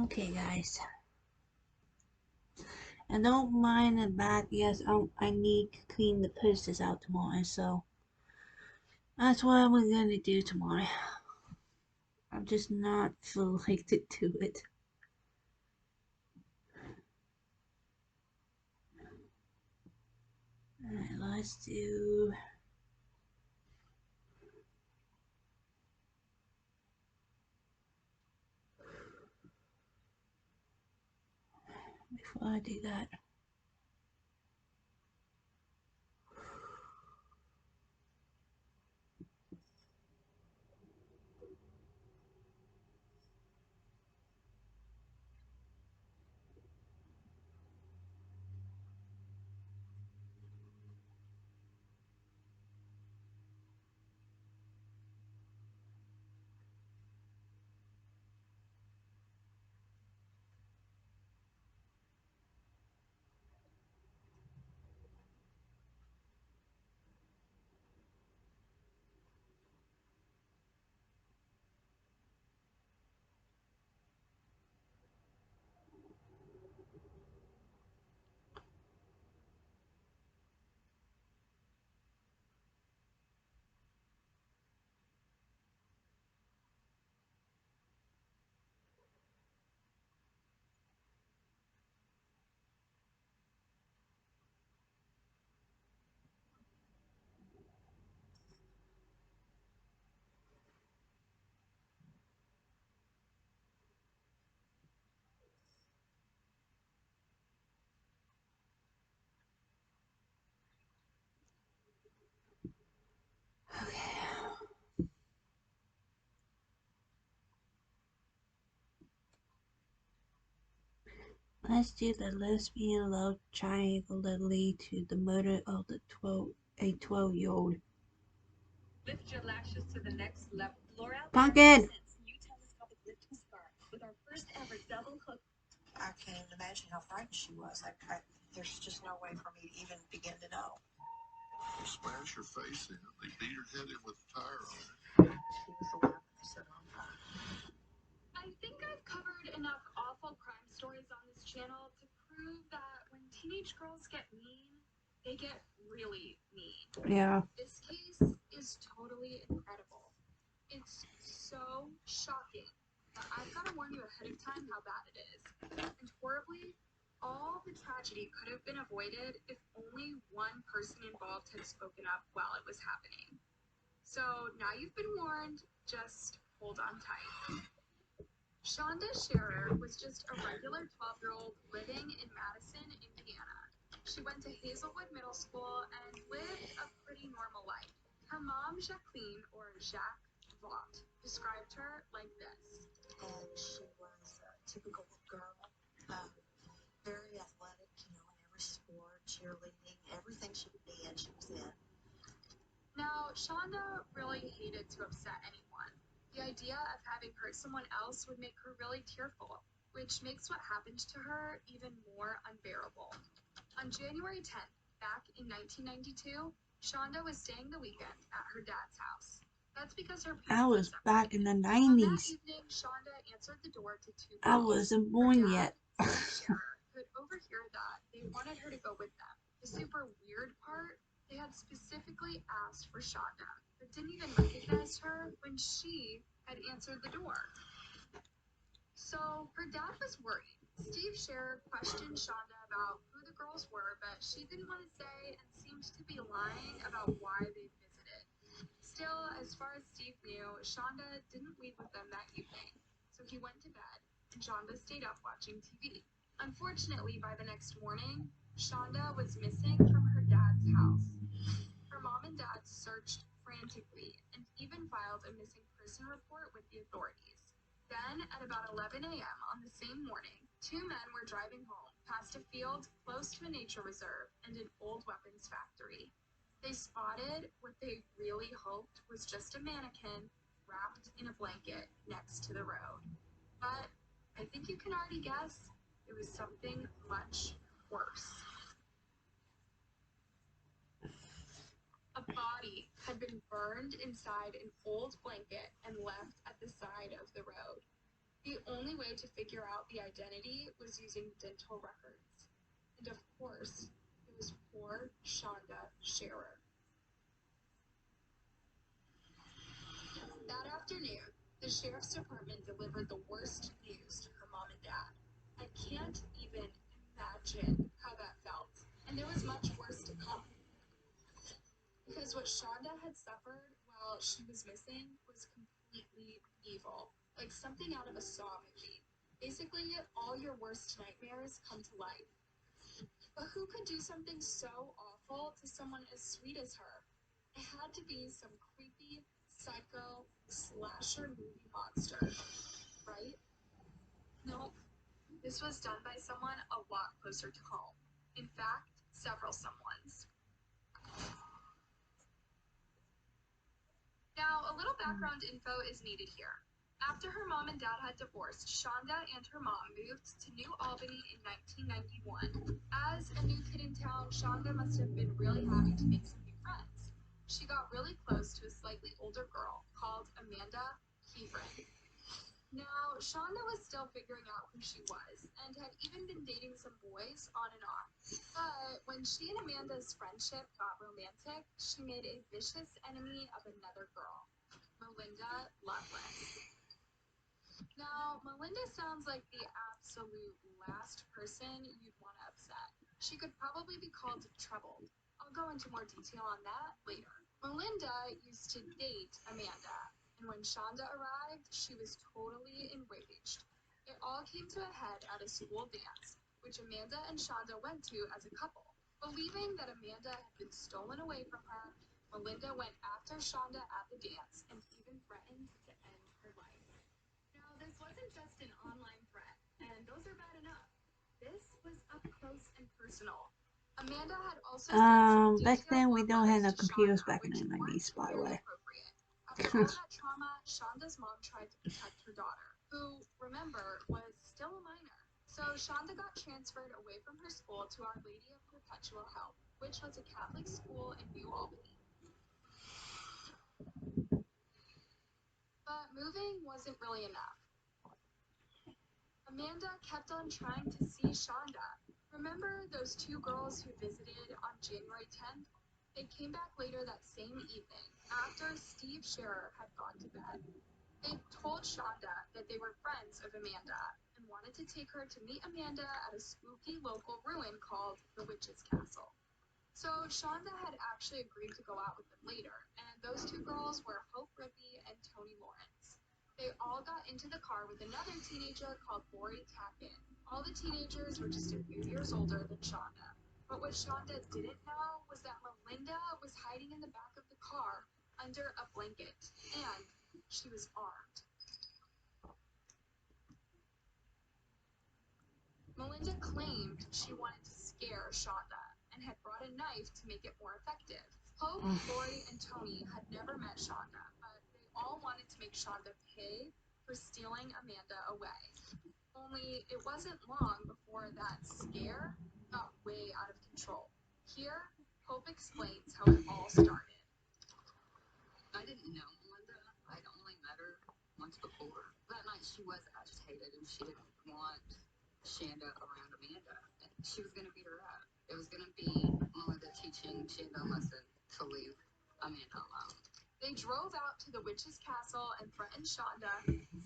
Okay, guys. And don't mind the back. Yes, I need to clean the posters out tomorrow, so that's what we're gonna do tomorrow. I'm just not feel like to do it. Alright, let's do. Before I do that. Okay. Let's do the lesbian love triangle that lead to the murder of a 12-year-old. Lift your lashes to the next level. L'Oreal Pumpkin! New telescopic lifting scarf with our first ever double hook. I can't even imagine how frightened she was. There's just no way for me to even begin to know. You smash her face in. They beat her head in with a tire on her. She was the one they set on fire. I think I've covered enough awful crime stories on this channel to prove that when teenage girls get mean, they get really mean. Yeah. This case is totally incredible. It's so shocking. But I've got to warn you ahead of time how bad it is. And horribly, all the tragedy could have been avoided if only one person involved had spoken up while it was happening. So now you've been warned, just hold on tight. Shonda Scherer was just a regular 12-year-old living in Madison, Indiana. She went to Hazelwood Middle School and lived a pretty normal life. Her mom, Jacqueline, or Jacques Vaught, described her like this. And she was a typical girl, very athletic, in every sport, cheerleading, everything she could be in, she was in. Now, Shonda really hated to upset anyone. The idea of having hurt someone else would make her really tearful, which makes what happened to her even more unbearable. On January 10th, back in 1992, Shonda was staying the weekend at her dad's house. That's because her parents. I was back in the 90s. That evening, Shonda answered the door to two girls. I wasn't born yet. Scherer could overhear that they wanted her to go with them. The super weird part, they had specifically asked for Shonda, but didn't even recognize her when she had answered the door. So her dad was worried. Steve Scherer questioned Shonda about who the girls were, but she didn't want to say and seemed to be lying about why they visited. Still, as far as Steve knew, Shonda didn't leave with them that evening. So he went to bed, and Shonda stayed up watching TV. Unfortunately, by the next morning, Shonda was missing from her dad's house. Her mom and dad searched frantically and even filed a missing person report with the authorities. Then, at about 11 a.m. on the same morning, two men were driving home past a field close to a nature reserve and an old weapons factory. They spotted what they really hoped was just a mannequin wrapped in a blanket next to the road. But I think you can already guess it was something much worse. A body had been burned inside an old blanket and left at the side of the road. The only way to figure out the identity was using dental records. And of course, it was poor Shonda Scherer. That afternoon, the sheriff's department delivered the worst news to her mom and dad. I can't even imagine how that felt. And there was much worse to come. Because what Shonda had suffered while she was missing was completely evil. Like something out of a Saw movie. Basically, all your worst nightmares come to life. But who could do something so awful to someone as sweet as her? It had to be some creepy, psycho, slasher movie monster, right? No, this was done by someone a lot closer to home. In fact, several someones. Now, a little background info is needed here. After her mom and dad had divorced, Shonda and her mom moved to New Albany in 1991. As a new kid in town, Shonda must have been really happy to make some new friends. She got really close to a slightly older girl called Amanda Kieran. Now, Shonda was still figuring out who she was and had even been dating some boys on and off. But when she and Amanda's friendship got romantic, she made a vicious enemy of another girl, Melinda Loveless. Now, Melinda sounds like the absolute last person you'd want to upset. She could probably be called troubled. I'll go into more detail on that later. Melinda used to date Amanda, and when Shonda arrived, she was totally enraged. It all came to a head at a school dance, which Amanda and Shonda went to as a couple. Believing that Amanda had been stolen away from her, Melinda went after Shonda at the dance and even threatened to end her life. Now, this wasn't just an online threat, and those are bad enough. This was up close and personal. Amanda had also back then we don't have no computers back in the 90s, by the way. After all that trauma, Shonda's mom tried to protect her daughter, who, remember, was still a minor. So Shonda got transferred away from her school to Our Lady of Perpetual Help, which was a Catholic school in New Albany. But moving wasn't really enough. Amanda kept on trying to see Shonda. Remember those two girls who visited on January 10th? They came back later that same evening, after Steve Scherer had gone to bed. They told Shonda that they were friends of Amanda and wanted to take her to meet Amanda at a spooky local ruin called the Witch's Castle. So Shonda had actually agreed to go out with them later, and those two girls were Hope Rippey and Toni Lawrence. They all got into the car with another teenager called Lori Tappan. All the teenagers were just a few years older than Shonda. But what Shonda didn't know was that Melinda was hiding in the back of the car under a blanket, and she was armed. Melinda claimed she wanted to scare Shonda and had brought a knife to make it more effective. Hope, Lori, and Toni had never met Shonda, but they all wanted to make Shonda pay for stealing Amanda away. Only it wasn't long before that scare got way out of control. Here, Hope explains how it all started. I didn't know Melinda. I'd only met her once before. That night she was agitated and she didn't want Shanda around Amanda. She was going to beat her up. It was going to be Melinda teaching Shanda a lesson to leave Amanda alone. They drove out to the witch's castle and threatened Shonda,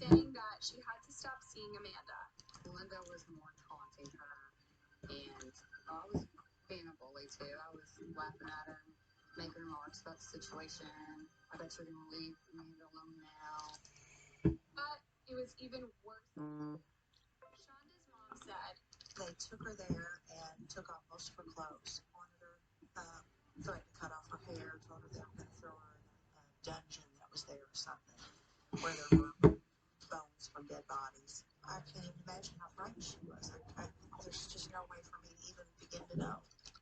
saying that she had to stop seeing Amanda. Melinda was more taunting her, and I was being a bully too. I was laughing at her, making remarks about the situation. I bet you're going to leave Amanda alone now. But it was even worse. Shonda's mom said they took her there and took off most of her clothes, wanted her, threatened to cut off her hair, told her they were going to throw her in a dungeon that was there or something, where there were bones from dead bodies. I can't even imagine how frightened she was. There's just no way for me to even begin to know.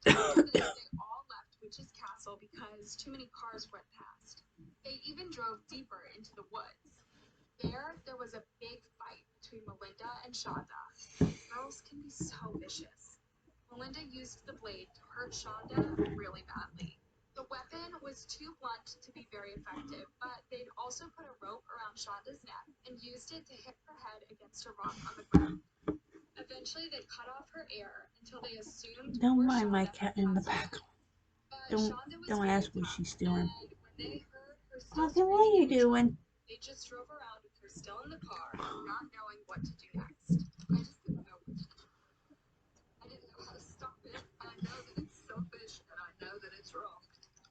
They all left Witch's Castle because too many cars went past. They even drove deeper into the woods. There was a big fight between Melinda and Shonda. Girls can be so vicious. Melinda used the blade to hurt Shonda really badly. The weapon was too blunt to be very effective, but they'd also put a rope around Shonda's neck and used it to hit her head against a rock on the ground. Eventually, they cut off her air until they assumed Don't poor mind my Shonda cat had in the passed away. back. But Don't Shonda was don't very ask what tough, she's doing. and when they heard her still Pumpkin, what screaming are you in the trunk, doing? they just drove around with her still in the car, not knowing what to do next. I just didn't know what to do. I didn't know how to stop it. I know that it's selfish, and I know that it's wrong.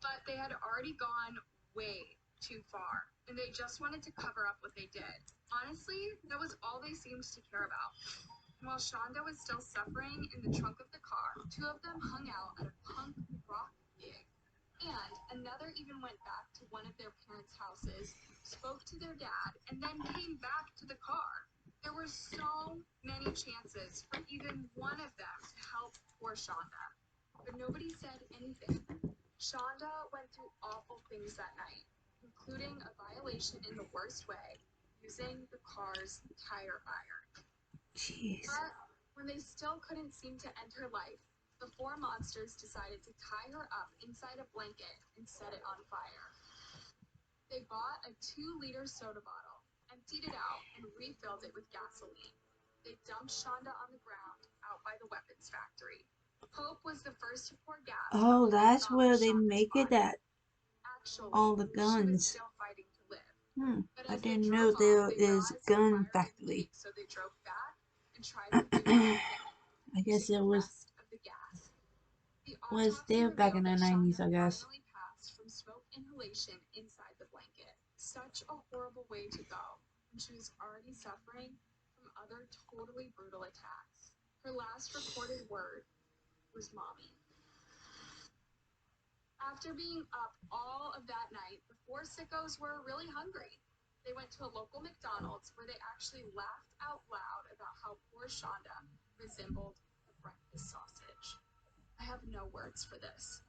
But they had already gone way too far, and they just wanted to cover up what they did. Honestly, that was all they seemed to care about. While Shonda was still suffering in the trunk of the car, two of them hung out at a punk rock gig. And another even went back to one of their parents' houses, spoke to their dad, and then came back to the car. There were so many chances for even one of them to help poor Shonda, but nobody said anything. Shonda went through awful things that night, including a violation in the worst way, using the car's tire iron. Jeez. But when they still couldn't seem to end her life, the four monsters decided to tie her up inside a blanket and set it on fire. They bought a 2-liter soda bottle, emptied it out, and refilled it with gasoline. They dumped Shonda on the ground out by the weapons factory. Hope was the first to pour gas. Oh, that's where they make it at. Actually, All the she was guns. still fighting to live. But I as they didn't drove know off, there they is realized gun the fire factory. didn't take, so they drove back and tried to do the same thing, I guess using it the was rest of the gas. The there autopsy back in revealed the that 90s, I Shonda guess. finally passed from smoke inhalation inside the blanket. Such a horrible way to go when she was already suffering from other totally brutal attacks. Her last recorded word was "mommy." After being up all of that night, the four sickos were really hungry. They went to a local McDonald's where they actually laughed out loud about how poor Shonda resembled a breakfast sausage. I have no words for this.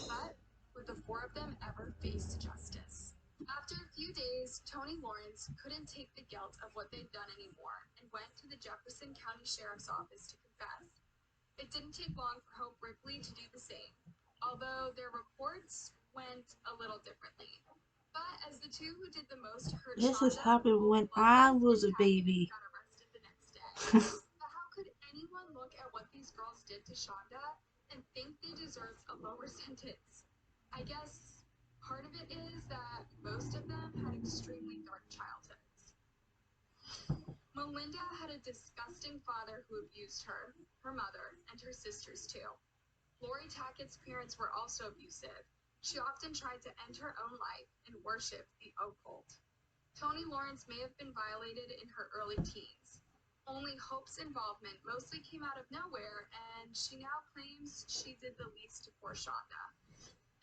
But would the four of them ever face justice? After a few days, Tony Lawrence couldn't take the guilt of what they'd done anymore and went to the Jefferson County Sheriff's Office to confess. It didn't take long for Hope Ripley to do the same, although their reports went a little differently. But as the two who did the most hurt This has Shonda, happened when Hope I Loveless was a and Tackett baby. got arrested the next day. But how could anyone look at what these girls did to Shonda and think they deserved a lower sentence? I guess part of it is that most of them had extremely dark childhoods. Melinda had a disgusting father who abused her, her mother, and her sisters too. Lori Tackett's parents were also abusive. She often tried to end her own life and worship the occult. Tony Lawrence may have been violated in her early teens. Only Hope's involvement mostly came out of nowhere, and she now claims she did the least to poor Shonda.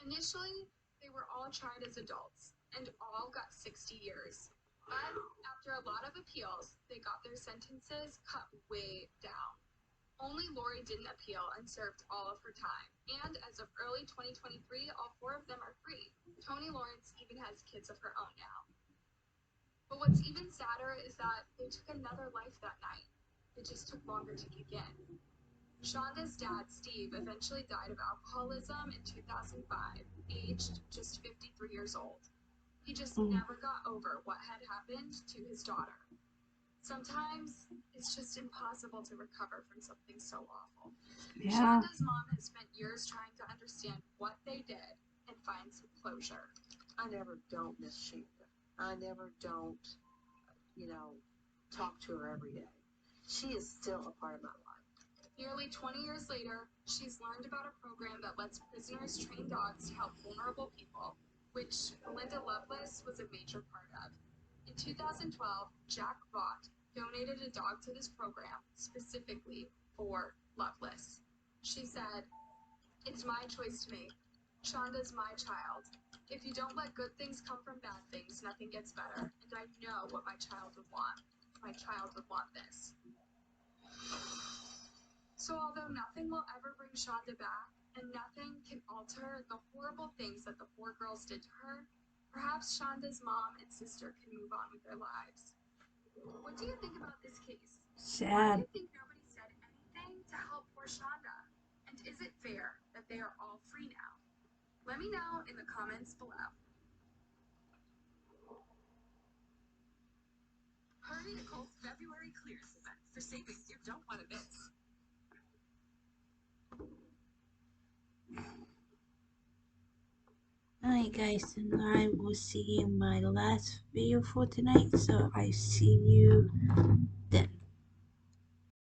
Initially, they were all tried as adults, and all got 60 years. But after a lot of appeals, they got their sentences cut way down. Only Lori didn't appeal and served all of her time. And as of early 2023, all four of them are free. Tony Lawrence even has kids of her own now. But what's even sadder is that they took another life that night. It just took longer to kick in. Shonda's dad, Steve, eventually died of alcoholism in 2005, aged just 53 years old. He just never got over what had happened to his daughter. Sometimes it's just impossible to recover from something so awful. Yeah. Shonda's mom has spent years trying to understand what they did and find some closure. I never don't miss Shonda. I never don't, talk to her every day. She is still a part of my life. Nearly 20 years later, she's learned about a program that lets prisoners train dogs to help vulnerable people, which Melinda Loveless was a major part of. In 2012, Jack Vaught donated a dog to this program specifically for Loveless. She said, "It's my choice to make. Shonda's my child. If you don't let good things come from bad things, nothing gets better. And I know what my child would want. My child would want this." So although nothing will ever bring Shonda back, and nothing can alter the horrible things that the four girls did to her, perhaps Shonda's mom and sister can move on with their lives. What do you think about this case? Why do Sad. you think nobody said anything to help poor Shonda? And is it fair that they are all free now? Let me know in the comments below. Hurry to Kohl's February clearance event for savings you don't want to miss. Alright guys, and I will see you in my last video for tonight. So I see you